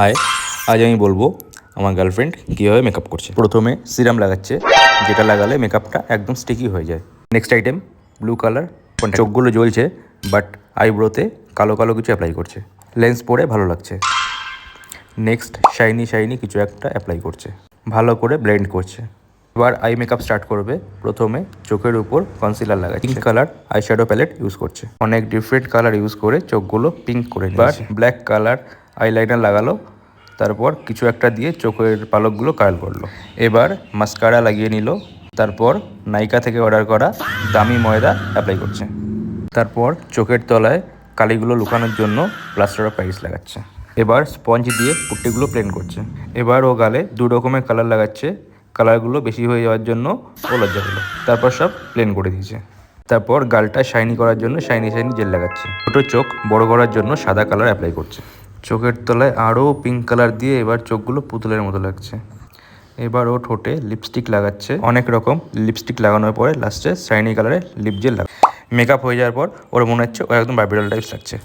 High, আজ আমি বলবো আমার গার্লফ্রেন্ড কীভাবে মেকআপ করছে। প্রথমে সিরাম লাগাচ্ছে, যেটা লাগালে মেকআপটা একদম স্টিকি হয়ে যায়। Next item blue colour. চোখগুলো জ্বলছে, বাট আইব্রোতে কালো কালো কিছু অ্যাপ্লাই করছে। লেন্স পরে ভালো লাগছে। নেক্সট শাইনি কিছু একটা অ্যাপ্লাই করছে, ভালো করে ব্লেন্ড করছে। এবার আই মেকআপ স্টার্ট করবে। প্রথমে চোখের উপর কনসিলার লাগাচ্ছে। Pink colour eye shadow palette use করছে। অনেক ডিফারেন্ট কালার ইউজ করে চোখগুলো পিঙ্ক করে নিয়েছে। ব্ল্যাক কালার আইলাইনার লাগালো, তারপর কিছু একটা দিয়ে চোখের পালকগুলো কার্ল করলো। এবার মাস্কারা লাগিয়ে নিল, তারপর নাইকা থেকে অর্ডার করা দামি ময়দা অ্যাপ্লাই করছে। তারপর চোখের তলায় কালিগুলো লুকানোর জন্য প্লাস্টার অফ প্যারিস লাগাচ্ছে। এবার স্পঞ্জ দিয়ে পুট্টিগুলো প্লেন করছে। এবার ও গালে দু রকমের কালার লাগাচ্ছে। কালারগুলো বেশি হয়ে যাওয়ার জন্য ও লজ্জা পেল। তারপর সব প্লেন করে দিয়েছে। তারপর গালটা শাইনি করার জন্য শাইনি জেল লাগাচ্ছে। ছোটো চোখ বড় করার জন্য সাদা কালার অ্যাপ্লাই করছে। চোখের তলায় আরও পিঙ্ক কালার দিয়ে এবার চোখগুলো পুতুলের মতো লাগছে। এবার ও ঠোঁটে লিপস্টিক লাগাচ্ছে। অনেক রকম লিপস্টিক লাগানোর পরে লাস্টে শাইনি কালারের লিপ জেল লাগাচ্ছে। মেকআপ হয়ে যাওয়ার পর ওর মনে হচ্ছে ও একদম বার্বি ডল টাইপস লাগছে।